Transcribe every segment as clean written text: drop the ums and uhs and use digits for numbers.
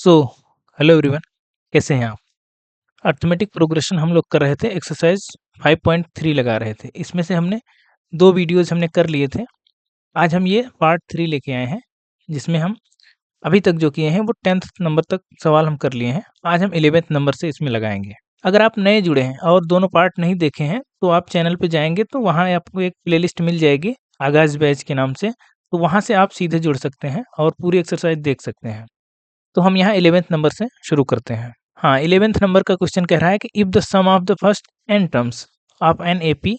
So hello everyone, कैसे हैं आप? अर्थमेटिक प्रोग्रेशन हम लोग कर रहे थे, एक्सरसाइज 5.3 लगा रहे थे। इसमें से हमने 2 वीडियोज़ हमने कर लिए थे। आज हम ये पार्ट 3 लेके आए हैं, जिसमें हम अभी तक जो किए हैं वो 10th नंबर तक सवाल हम कर लिए हैं। आज हम 11th नंबर से इसमें लगाएँगे। अगर आप नए जुड़े हैं और दोनों पार्ट नहीं देखे हैं, तो आप चैनल पे जाएँगे तो वहाँ आपको एक प्लेलिस्ट मिल जाएगी, आगाज़ बैच के नाम से। तो वहाँ से आप सीधे जुड़ सकते हैं और पूरी एक्सरसाइज देख सकते हैं। तो हम यहाँ 11th नंबर से शुरू करते हैं। हाँ, 11th नंबर का क्वेश्चन कह रहा है कि if the sum of the first n terms of an AP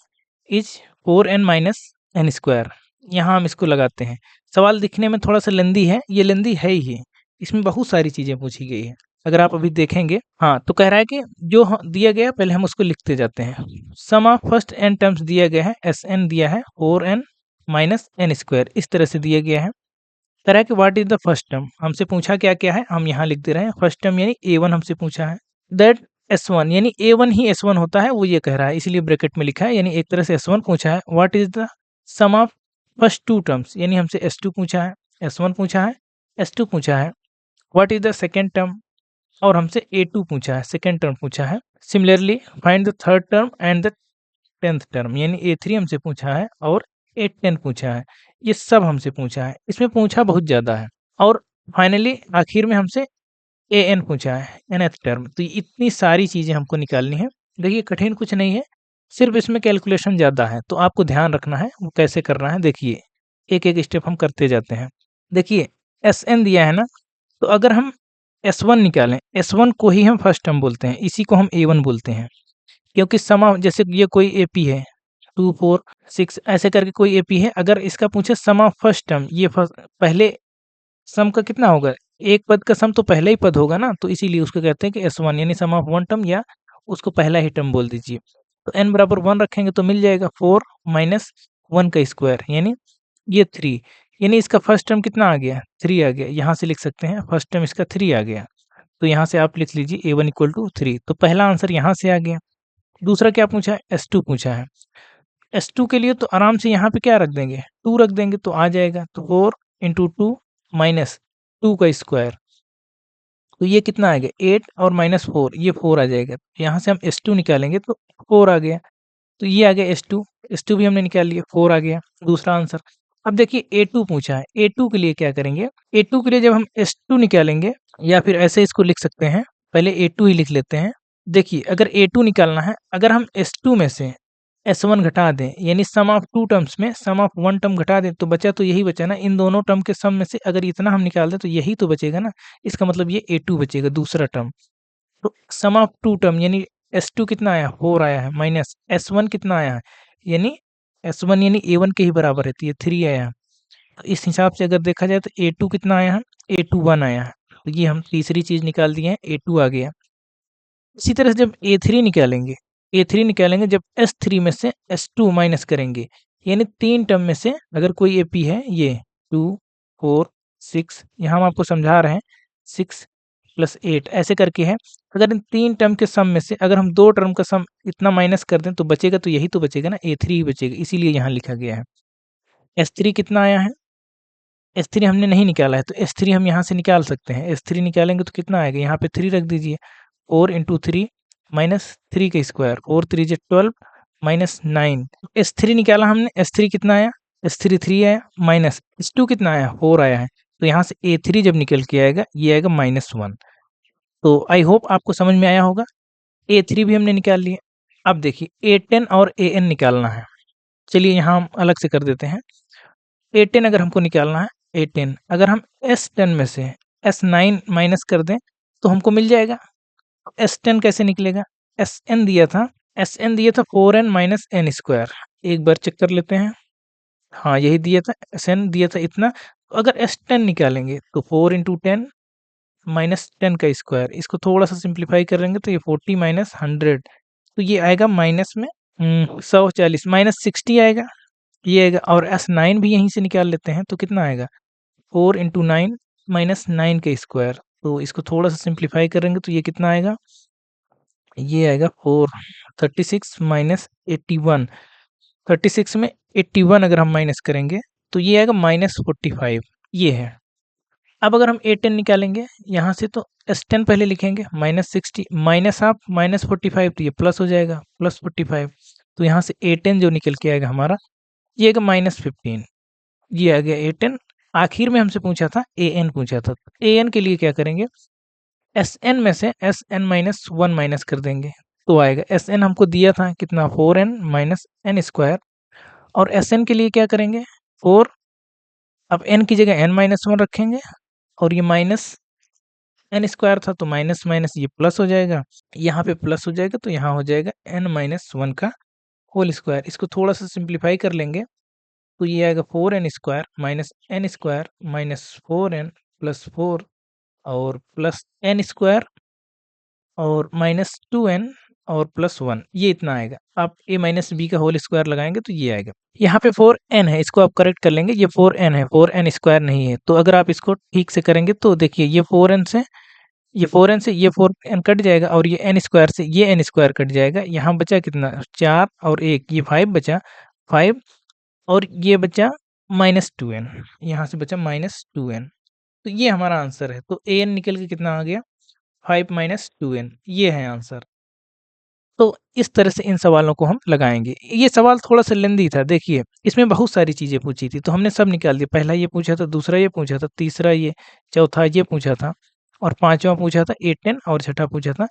is 4n minus n square. यहाँ हम इसको लगाते हैं। सवाल दिखने में थोड़ा सा लेंदी है, ये लेंदी है ही। इसमें बहुत सारी चीज़ें पूछी गई है। अगर आप अभी देखेंगे, हाँ, तो कह रहा है कि जो दिया गया पहले हम उसको लिखते जाते हैं। सम ऑफ फर्स्ट n टर्म्स दिया गया है, Sn दिया है 4n माइनस एन स्क्वायर, इस तरह से दिया गया है। कह रहा है कि what is the first term, हमसे पूछा क्या क्या है, हम यहाँ लिख दे रहे हैं। फर्स्ट टर्म यानी a1 हमसे पूछा है। दैट s1 यानी a1 ही s1 होता है, वो ये कह रहा है, इसीलिए ब्रैकेट में लिखा है, यानी एक तरह से s1 पूछा है। What is the sum of first two terms, यानी हमसे s2 पूछा है, s1 पूछा है, s2 पूछा है। What is the second term, और हमसे a2 पूछा है, सेकेंड टर्म पूछा है। Similarly find the third term and the 10th term, यानी A3 हमसे पूछा है और A10 पूछा है। ये सब हमसे पूछा है। इसमें पूछा बहुत ज़्यादा है। और फाइनली आखिर में हमसे AN पूछा है, nth टर्म। तो इतनी सारी चीज़ें हमको निकालनी है। देखिए, कठिन कुछ नहीं है, सिर्फ इसमें कैलकुलेशन ज़्यादा है, तो आपको ध्यान रखना है वो कैसे करना है। देखिए, एक-एक स्टेप हम करते जाते हैं। देखिए, Sn दिया है ना, तो अगर हम S1 निकालें, S1 को ही हम फर्स्ट टर्म बोलते हैं, इसी को हम A1 बोलते हैं। क्योंकि सम जैसे ये कोई एपी है 2 4 6 ऐसे करके कोई एपी है, अगर इसका पूछे सम ऑफ फर्स्ट टर्म, ये पहले सम का कितना होगा, एक पद का सम तो पहले ही पद होगा ना, तो इसीलिए उसको कहते हैं कि S1 यानी सम ऑफ वन टर्म, या उसको पहला ही टर्म बोल दीजिए। तो n बराबर 1 रखेंगे तो मिल जाएगा 4 माइनस 1 का स्क्वायर, यानी ये 3। यानी इसका फर्स्ट टर्म कितना आ गया, 3 आ गया। यहाँ से लिख सकते हैं फर्स्ट टर्म इसका 3 आ गया। तो यहाँ से आप लिख लीजिए A1 इक्वल टू 3। तो पहला आंसर यहाँ से आ गया। दूसरा क्या पूछा है, S2 पूछा है। S2 के लिए तो आराम से यहाँ पे क्या रख देंगे, 2 रख देंगे तो आ जाएगा। तो 4 इंटू 2 माइनस 2 का स्क्वायर, तो ये कितना आएगा 8 और माइनस 4, ये 4 आ जाएगा। यहाँ से हम S2 निकालेंगे तो 4 आ गया। तो ये आ गया S2, S2 भी हमने निकाल लिया, 4 आ गया दूसरा आंसर। अब देखिए A2 पूछा है, A2 के लिए क्या करेंगे, A2 के लिए जब हम S2 निकालेंगे, या फिर ऐसे इसको लिख सकते हैं, पहले A2 ही लिख लेते हैं। देखिए, अगर A2 निकालना है, अगर हम S2 में से S1 घटा दें, यानी सम ऑफ टू टर्म्स में सम ऑफ वन टर्म घटा दें, तो बचा तो यही बचा ना। इन दोनों टर्म के सम में से अगर इतना हम निकाल दें तो यही तो बचेगा ना। इसका मतलब ये A2 बचेगा, दूसरा टर्म। तो सम ऑफ टू टर्म यानी S2 कितना आया, 4 आया है, माइनस S1 कितना आया है, यानी S1 यानी A1 के ही बराबर है, तो ये 3 आया है। तो इस हिसाब से अगर देखा जाए तो A2 कितना आया है, A2 1 आया है। तो ये हम तीसरी चीज़ निकाल दिए हैं, A2 आ गया। इसी तरह से जब A3 निकालेंगे जब S3 में से S2 माइनस करेंगे, यानी 3 टर्म में से अगर कोई एपी है, ये 2 4 6, यहाँ हम आपको समझा रहे हैं, 6 प्लस 8 ऐसे करके है। अगर इन 3 टर्म के सम में से अगर हम 2 टर्म का सम इतना माइनस कर दें तो बचेगा, तो यही तो बचेगा ना, A3 ही बचेगा, इसीलिए यहाँ लिखा गया है। S3 कितना आया है, S3 हमने नहीं निकाला है, तो S3 हम यहाँ से निकाल सकते हैं। S3 निकालेंगे तो कितना आएगा, यहाँ पे 3 रख दीजिए। 4 इंटू 3 माइनस 3 का स्क्वायर, 4 3 जे 12 माइनस 9। S3 निकाला हमने, S3 कितना आया, S3 3 आया, माइनस S2 कितना आया, 4 आया है। तो यहाँ से A3 जब निकल के आएगा, ये आएगा -1। तो आई होप आपको समझ में आया होगा। A3 भी हमने निकाल लिया। अब देखिए A10 और AN निकालना है। चलिए यहाँ हम अलग से कर देते हैं। A10 अगर हमको निकालना है, A10 अगर हम S10 में से S9 माइनस कर दें तो हमको मिल जाएगा। S10 कैसे निकलेगा, Sn दिया था, Sn दिया था 4n माइनस एन स्क्वायर। एक बार चेक कर लेते हैं, हाँ यही दिया था, Sn दिया था इतना। तो अगर S10 निकालेंगे तो 4 इंटू 10 माइनस 10 का स्क्वायर, इसको थोड़ा सा सिंप्लीफाई करेंगे तो ये 40 माइनस 100, तो ये आएगा माइनस में 140 माइनस 60 आएगा, ये आएगा। और S9 भी यहीं से निकाल लेते हैं तो कितना आएगा, 4 इंटू 9 माइनस 9 का स्क्वायर। तो इसको थोड़ा सा सिंप्लीफाई करेंगे तो ये कितना आएगा, ये आएगा 4 36 माइनस 81। 36 में 81 अगर हम माइनस करेंगे तो ये आएगा -45, ये है। अब अगर हम A10 निकालेंगे यहाँ से तो S10 पहले लिखेंगे -60 माइनस हाफ -45, तो ये प्लस हो जाएगा +45। तो यहाँ से A10 जो निकल के आएगा हमारा ये आएगा -15। ये आ गया A10। आखिर में हमसे पूछा था AN पूछा था। AN के लिए क्या करेंगे, SN में से SN-1 माइनस कर देंगे तो आएगा SN हमको दिया था कितना 4n माइनस n स्क्वायर। और SN के लिए क्या करेंगे 4, अब n की जगह n-1 रखेंगे और ये माइनस n स्क्वायर था तो माइनस माइनस ये प्लस हो जाएगा, यहाँ पे प्लस हो जाएगा तो यहाँ हो जाएगा n-1 का होल स्क्वायर। इसको थोड़ा सा सिंप्लीफाई कर लेंगे तो ये आएगा 4n square minus n square minus 4n plus 4 और प्लस n स्क्वायर और -2n और +1, ये इतना आएगा। आप a माइनस b का होल स्क्वायर लगाएंगे तो ये आएगा। यहाँ पे 4n है, इसको आप करेक्ट कर लेंगे, ये 4n है, 4n स्क्वायर नहीं है। तो अगर आप इसको ठीक से करेंगे तो देखिए ये 4n से ये 4n से ये 4n कट जाएगा और ये n स्क्वायर से ये n स्क्वायर कट जाएगा। यहाँ बचा कितना 4 और 1, ये 5 बचा 5 और ये बचा -2n, यहाँ से बचा -2n। तो ये हमारा आंसर है। तो an निकल के कितना आ गया 5 - 2n, ये है आंसर। तो इस तरह से इन सवालों को हम लगाएँगे। ये सवाल थोड़ा-सा लेंदी था, देखिए इसमें बहुत सारी चीज़ें पूछी थी, तो हमने सब निकाल दिया। पहला ये पूछा था, दूसरा ये पूछा था, तीसरा ये, चौथा ये पूछा था और पाँचवाँ पूछा था A10 और छठा पूछा था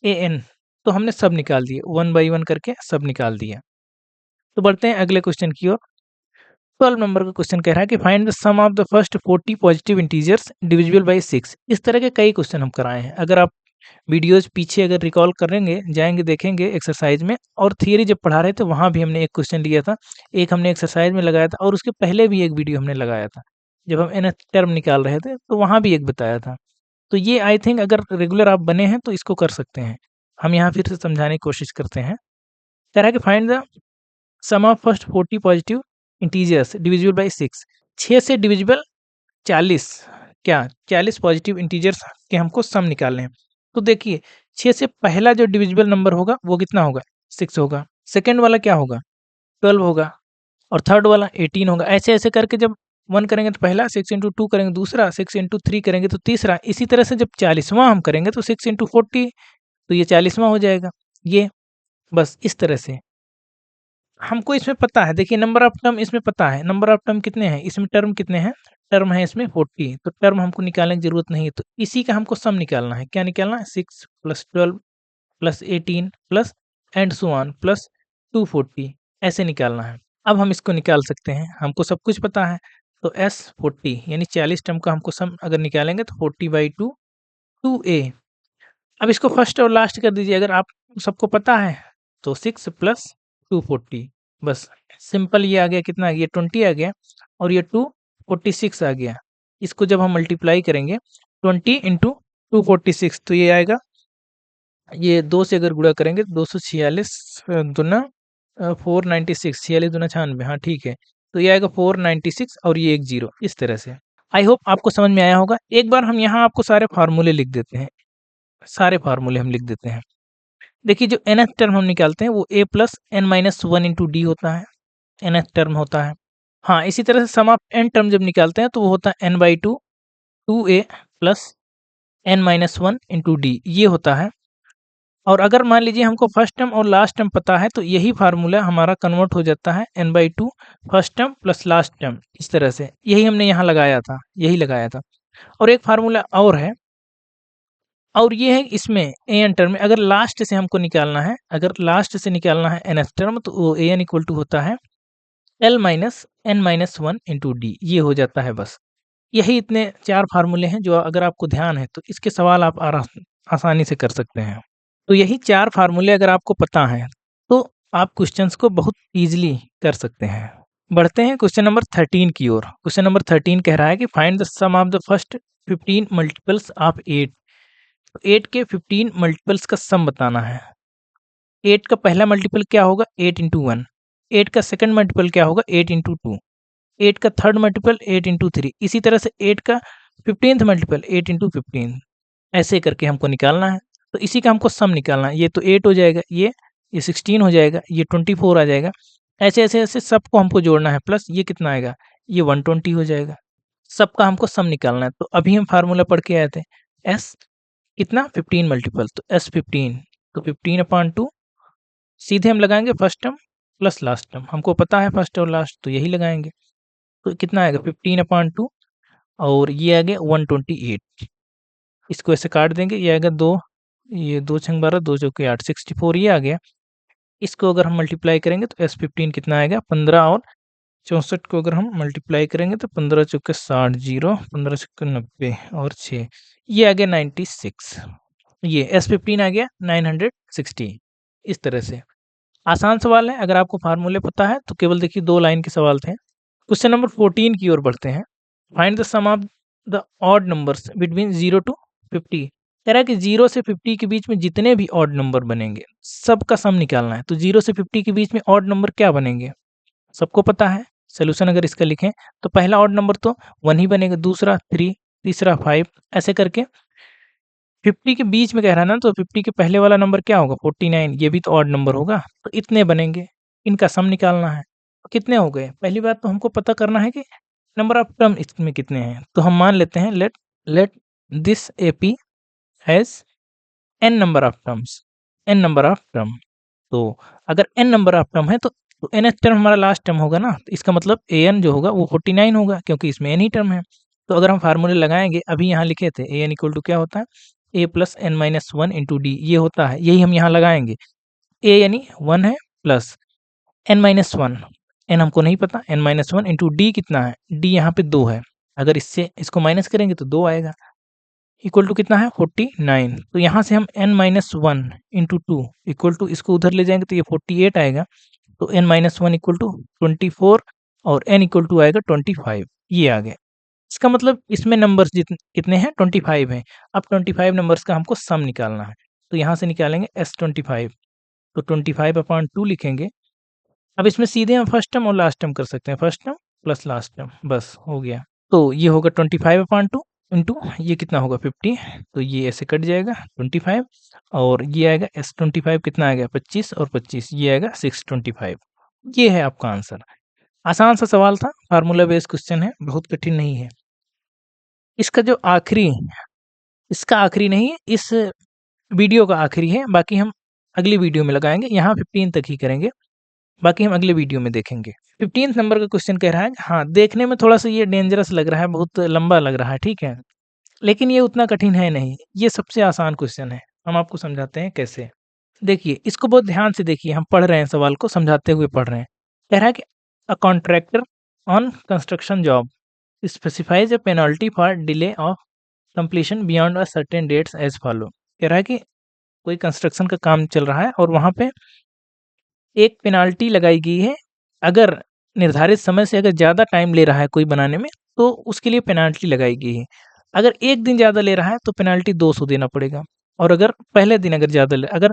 AN। तो हमने सब निकाल दिए, 1 बाई 1 करके सब निकाल दिया। तो बढ़ते हैं अगले क्वेश्चन की ओर। 12 नंबर का क्वेश्चन कह रहा है कि find the sum of the first 40 positive integers divisible by 6। इस तरह के कई क्वेश्चन हम कराए हैं। अगर आप वीडियोज़ पीछे अगर रिकॉल करेंगे, जाएँगे देखेंगे एक्सरसाइज़ में, और थियरी जब पढ़ा रहे थे वहाँ भी हमने एक क्वेश्चन लिया था, एक हमने एक्सरसाइज़ में लगाया था और उसके पहले भी एक वीडियो हमने लगाया था। जब हम nth टर्म निकाल रहे थे तो वहाँ भी एक बताया था। तो ये आई थिंक अगर रेगुलर आप बने हैं तो इसको कर सकते हैं। हम यहाँ फिर से समझाने की कोशिश करते हैं। कह रहा है कि find the sum of first 40 positive integers divisible by 6। 6 से डिविजिबल 40, क्या 40 पॉजिटिव इंटीजर्स के हमको सम निकालने हैं। तो देखिए 6 से पहला जो डिविजिबल नंबर होगा वो कितना होगा 6 होगा, सेकंड वाला क्या होगा 12 होगा और थर्ड वाला 18 होगा। ऐसे-ऐसे करके जब 1 करेंगे तो पहला, 6 इंटू 2 करेंगे दूसरा, 6 इंटू 3 करेंगे तो तीसरा। इसी तरह से जब 40वां हम करेंगे तो 6 इंटू 40 तो ये 40वां हो जाएगा। ये बस इस तरह से हमको इसमें पता है, देखिए नंबर ऑफ टर्म इसमें पता है, नंबर ऑफ टर्म कितने हैं इसमें, टर्म कितने हैं, टर्म है इसमें 40, तो टर्म हमको निकालने की जरूरत नहीं है। तो इसी का हमको सम निकालना है। क्या निकालना है 6 plus 12 plus 18 plus and so on plus 240, ऐसे निकालना है। अब हम इसको निकाल सकते हैं, हमको सब कुछ पता है। तो S 40 यानी 40 टर्म का हमको सम अगर निकालेंगे तो 40/2 2a। अब इसको फर्स्ट और लास्ट कर दीजिए, अगर आप सबको पता है तो 6 प्लस 240, बस सिंपल। ये आ गया कितना, ये 20 आ गया और ये 246 आ गया। इसको जब हम मल्टीप्लाई करेंगे 20 इंटू 246 तो ये आएगा, ये 2 से अगर गुणा करेंगे 246 दूना 496, 46 दूना 96, हाँ ठीक है। तो ये आएगा 496 और ये एक जीरो, इस तरह से। आई होप आपको समझ में आया होगा। एक बार हम यहाँ आपको सारे फार्मूले लिख देते हैं, सारे फार्मूले हम लिख देते हैं। देखिए जो nth टर्म हम निकालते हैं वो a plus n-1 into D होता है, nth टर्म होता है। हाँ, इसी तरह से सम ऑफ n टर्म जब निकालते हैं तो वो होता है n/2 2a plus n-1 into D, ये होता है। और अगर मान लीजिए हमको फर्स्ट टर्म और लास्ट टर्म पता है तो यही फार्मूला हमारा कन्वर्ट हो जाता है n/2 first term plus last term, इस तरह से। यही हमने यहाँ लगाया था, यही लगाया था। और एक फार्मूला और है, और ये है इसमें an टर्म में अगर लास्ट से हमको निकालना है, अगर लास्ट से निकालना है nth टर्म तो वो an इक्वल टू होता है l minus n-1 into D, ये हो जाता है बस। यही इतने 4 फार्मूले हैं जो अगर आपको ध्यान है तो इसके सवाल आप आसानी से कर सकते हैं। तो यही 4 फार्मूले अगर आपको पता हैं तो आप क्वेश्चंस को बहुत ईज़िली कर सकते हैं। बढ़ते हैं क्वेश्चन नंबर 13 की ओर। क्वेश्चन नंबर 13 कह रहा है कि find the sum of the first 15 multiples of 8। 8 के 15 मल्टीपल्स का सम बताना है। 8 का पहला मल्टीपल क्या होगा 8 इंटू 1, 8 का सेकंड मल्टीपल क्या होगा 8 इंटू 2, 8 का थर्ड मल्टीपल 8 इंटू 3, इसी तरह से 8 का 15th मल्टीपल 8 इंटू 15, ऐसे करके हमको निकालना है। तो इसी का हमको सम निकालना है। ये तो 8 हो जाएगा, ये 16 हो जाएगा, ये 24 आ जाएगा। ऐसे ऐसे ऐसे सबको हमको जोड़ना है, प्लस ये कितना आएगा, ये 120 हो जाएगा। सबका हमको सम निकालना है। तो अभी हम फार्मूला पढ़ के आए थे, एस कितना 15 मल्टीपल, तो एस 15, तो 15/2 सीधे हम लगाएंगे first term plus last term, हमको पता है फर्स्ट और लास्ट, तो यही लगाएंगे। तो कितना आएगा 15/2 और ये आ गया 128। इसको ऐसे काट देंगे, ये आएगा 2, ये 2 छंग 12, 2 चौके 8, 64 ये आ गया। इसको अगर हम मल्टीप्लाई करेंगे तो S15 कितना आएगा 15 और 64 को अगर हम मल्टीप्लाई करेंगे तो 15 चौके 60, 0, 15 चौके 90 और 6, ये आ गया 96। ये S15 आ गया 960। इस तरह से आसान सवाल है, अगर आपको फार्मूले पता है तो केवल देखिए 2 लाइन के सवाल थे। क्वेश्चन नंबर 14 की ओर बढ़ते हैं। Find the sum of the odd numbers between 0 to 50। कह रहा है कि 0 से 50 के बीच में जितने भी ऑड नंबर बनेंगे सबका सम निकालना है। तो 0 से 50 के बीच में ऑड नंबर क्या बनेंगे सबको पता है। सोल्यूशन अगर इसका लिखें तो पहला ऑड नंबर तो 1 ही बनेगा, दूसरा 3, तीसरा 5, ऐसे करके 50 के बीच में कह रहा है ना, तो 50 के पहले वाला नंबर क्या होगा 49, ये भी तो ऑड नंबर होगा, तो इतने बनेंगे, इनका सम निकालना है। तो कितने हो गए, पहली बात तो हमको पता करना है कि नंबर ऑफ टर्म इसमें कितने हैं। तो हम मान लेते हैं let let this AP has n number of terms, n number of term. तो अगर n नंबर ऑफ टर्म है तो nth टर्म हमारा लास्ट टर्म होगा ना, तो इसका मतलब an जो होगा वो 49 होगा, क्योंकि इसमें n ही टर्म है। तो अगर हम फार्मूले लगाएंगे, अभी यहाँ लिखे थे an इक्वल टू क्या होता है a plus n minus 1 into D, ये होता है, यही हम यहाँ लगाएंगे। a यानी 1 है प्लस n माइनस 1, n हमको नहीं पता, n माइनस 1 इंटू डी कितना है, d यहाँ पे 2 है, अगर इससे इसको माइनस करेंगे तो 2 आएगा, इक्वल टू कितना है 49। तो यहाँ से हम n minus 1 into 2 equal to, इसको उधर ले जाएंगे तो ये 48 आएगा। तो n माइनस 1 इक्वल टू 24 और n इक्वल टू आएगा 25, ये आ गया। इसका मतलब इसमें नंबर्स कितने हैं 25 हैं। अब 25 नंबर्स का हमको सम निकालना है, तो यहाँ से निकालेंगे S25, तो 25/2 लिखेंगे। अब इसमें सीधे हम फर्स्ट टर्म और लास्ट टर्म कर सकते हैं, first term plus last term, बस हो गया। तो ये होगा 25/2 इंटू ये कितना होगा 50, तो ये ऐसे कट जाएगा 25 और ये आएगा S25 कितना आएगा 25 और 25, ये आएगा 625। ये है आपका आंसर। आसान सा सवाल था, फार्मूला बेस्ड क्वेश्चन है, बहुत कठिन नहीं है। इसका जो आखिरी, इसका आखिरी नहीं है, इस वीडियो का आखिरी है, बाकी हम अगली वीडियो में लगाएंगे। यहाँ 15 तक ही करेंगे, बाकी हम अगले वीडियो में देखेंगे। 15th नंबर का क्वेश्चन कह रहा है, हाँ देखने में थोड़ा सा ये डेंजरस लग रहा है, बहुत लंबा लग रहा है, ठीक है, लेकिन ये उतना कठिन है नहीं, ये सबसे आसान क्वेश्चन है। हम आपको समझाते हैं कैसे। देखिए इसको बहुत ध्यान से देखिए, हम पढ़ रहे हैं, सवाल को समझाते हुए पढ़ रहे हैं। कह रहा है कि a contractor on construction job specifies a penalty for delay of completion beyond a certain dates as follow. कह रहा है कि कोई कंस्ट्रक्शन का काम चल रहा है और वहाँ पे एक पेनाल्टी लगाई गई है, अगर निर्धारित समय से अगर ज़्यादा टाइम ले रहा है कोई बनाने में, तो उसके लिए पेनाल्टी लगाई गई है। अगर 1 दिन ज़्यादा ले रहा है तो पेनाल्टी 200 देना पड़ेगा, और अगर पहले दिन अगर ज़्यादा ले, अगर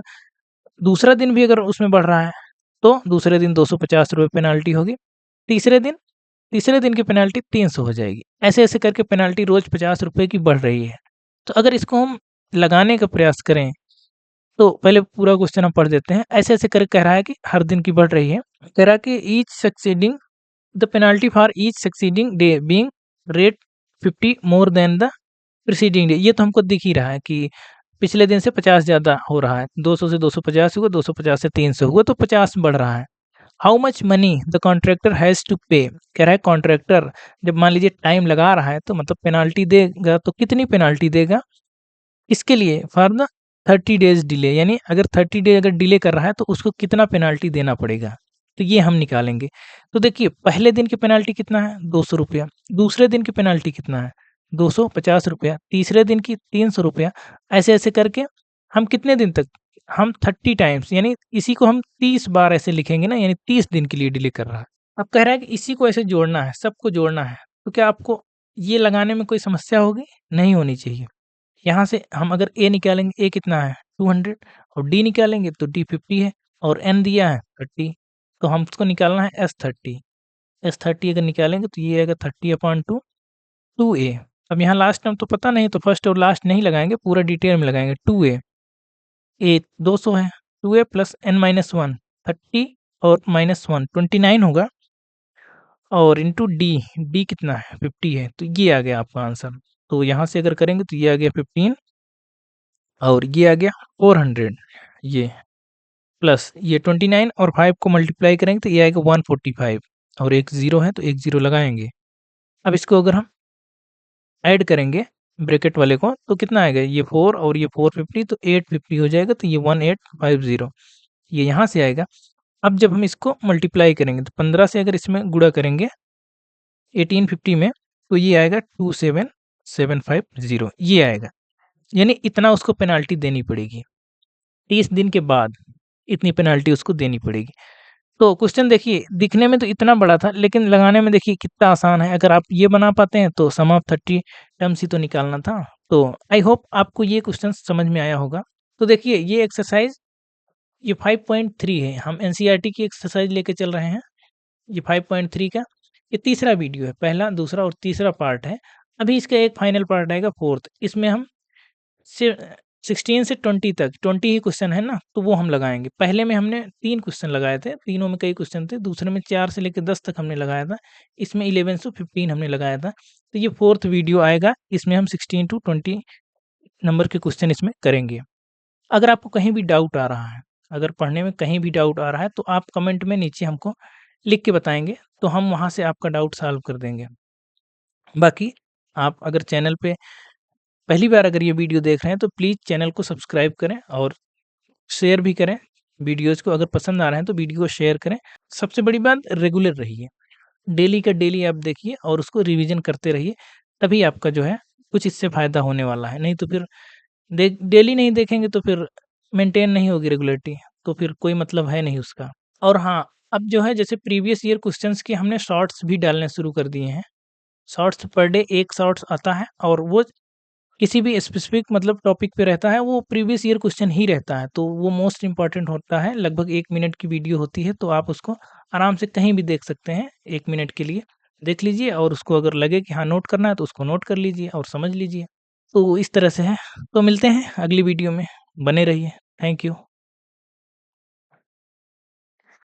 दूसरा दिन भी अगर उसमें बढ़ रहा है तो दूसरे दिन 250 रुपये पेनाल्टी होगी। तीसरे दिन, तीसरे दिन की पेनाल्टी 300 हो जाएगी। ऐसे-ऐसे करके पेनाल्टी रोज़ 50 रुपये की बढ़ रही है। तो अगर इसको हम लगाने का प्रयास करें, तो पहले पूरा क्वेश्चन हम पढ़ देते हैं। ऐसे-ऐसे करके कह रहा है कि हर दिन की बढ़ रही है। कह रहा है कि each succeeding the penalty for each succeeding day being rate 50 more than the preceding day. ये तो हमको दिख ही रहा है कि पिछले दिन से 50 ज़्यादा हो रहा है। 200 से 250 हुआ, 250 से 300 हुआ, तो 50 बढ़ रहा है। How much money the contractor has to pay. कह रहा है कॉन्ट्रैक्टर जब मान लीजिए टाइम लगा रहा है तो मतलब पेनल्टी देगा, तो कितनी पेनल्टी देगा इसके लिए फॉर द 30 डेज़ डिले, यानी अगर 30 डे अगर डिले कर रहा है तो उसको कितना पेनल्टी देना पड़ेगा, तो ये हम निकालेंगे। तो देखिए पहले दिन की पेनल्टी कितना है 200 रुपया, दूसरे दिन की पेनल्टी कितना है 250 रुपया, तीसरे दिन की 300 रुपया, ऐसे-ऐसे करके हम कितने दिन तक, हम 30 टाइम्स, यानी इसी को हम 30 बार ऐसे लिखेंगे ना, यानी 30 दिन के लिए डिले कर रहा है। अब कह रहा है कि इसी को ऐसे जोड़ना है, सबको जोड़ना है, तो क्या आपको ये लगाने में कोई समस्या होगी? नहीं होनी चाहिए। यहाँ से हम अगर ए निकालेंगे, ए कितना है 200, और डी निकालेंगे तो डी 50 है, और एन दिया है 30, तो हमको निकालना है एस 30। एस 30 अगर निकालेंगे तो ये आएगा 30/2 2a। अब यहाँ लास्ट टर्म तो पता नहीं, तो फर्स्ट और लास्ट नहीं लगाएंगे, पूरा डिटेल में लगाएंगे। 2a, ए 200 है, 2a प्लस n माइनस 1 30 और माइनस 1 29 होगा, और इंटू डी, डी कितना है 50 है, तो ये आ गया आपका आंसर। तो यहाँ से अगर करेंगे तो ये आ गया 15 और ये आ गया 400, ये प्लस ये 29 और 5 को मल्टीप्लाई करेंगे तो ये आएगा 145 और एक ज़ीरो है तो एक ज़ीरो लगाएंगे। अब इसको अगर हम ऐड करेंगे ब्रैकेट वाले को तो कितना आएगा, ये 4 और ये 450 तो 850 हो जाएगा, तो ये 1850 ये यहाँ से आएगा। अब जब हम इसको मल्टीप्लाई करेंगे तो 15 से अगर इसमें गुणा करेंगे 1850 में तो ये आएगा 27750 ये आएगा। यानी इतना उसको पेनाल्टी देनी पड़ेगी, 30 दिन के बाद इतनी पेनाल्टी उसको देनी पड़ेगी। तो क्वेश्चन देखिए दिखने में तो इतना बड़ा था लेकिन लगाने में देखिए कितना आसान है। अगर आप ये बना पाते हैं तो सम ऑफ 30 टर्म्स ही तो निकालना था। तो आई होप आपको ये क्वेश्चन समझ में आया होगा। तो देखिए ये एक्सरसाइज ये 5.3 है, हम एनसीईआरटी की एक्सरसाइज लेके चल रहे हैं। ये 5.3 का ये तीसरा वीडियो है, पहला दूसरा और तीसरा पार्ट है। अभी इसका एक फाइनल पार्ट आएगा फोर्थ, इसमें हम 16 से 20 तक 20 ही क्वेश्चन है ना, तो वो हम लगाएंगे। पहले में हमने 3 क्वेश्चन लगाए थे, तीनों में कई क्वेश्चन थे, दूसरे में 4 से लेकर 10 तक हमने लगाया था, इसमें 11 से 15 हमने लगाया था। तो ये फोर्थ वीडियो आएगा, इसमें हम 16 to 20 नंबर के क्वेश्चन इसमें करेंगे। अगर आपको कहीं भी डाउट आ रहा है, अगर पढ़ने में कहीं भी डाउट आ रहा है तो आप कमेंट में नीचे हमको लिख के बताएंगे, तो हम वहाँ से आपका डाउट सॉल्व कर देंगे। बाकी आप अगर चैनल पे पहली बार अगर ये वीडियो देख रहे हैं तो प्लीज़ चैनल को सब्सक्राइब करें और शेयर भी करें। वीडियोज़ को अगर पसंद आ रहे हैं तो वीडियो को शेयर करें। सबसे बड़ी बात रेगुलर रहिए, डेली का डेली आप देखिए और उसको रिवीजन करते रहिए, तभी आपका जो है कुछ इससे फ़ायदा होने वाला है। नहीं तो फिर डेली नहीं देखेंगे तो फिर मेंटेन नहीं होगी रेगुलरिटी, तो फिर कोई मतलब है नहीं उसका। और हाँ, अब जो है जैसे प्रीवियस ईयर क्वेश्चंस के हमने शॉर्ट्स भी डालने शुरू कर दिए हैं। शॉर्ट्स पर डे 1 शॉर्ट्स आता है और वो किसी भी स्पेसिफिक मतलब टॉपिक पे रहता है, वो प्रीवियस ईयर क्वेश्चन ही रहता है, तो वो मोस्ट इम्पोर्टेंट होता है। लगभग 1 मिनट की वीडियो होती है, तो आप उसको आराम से कहीं भी देख सकते हैं, 1 मिनट के लिए देख लीजिए और उसको अगर लगे कि हाँ नोट करना है तो उसको नोट कर लीजिए और समझ लीजिए। तो इस तरह से है, तो मिलते हैं अगली वीडियो में, बने रहिए। Thank you.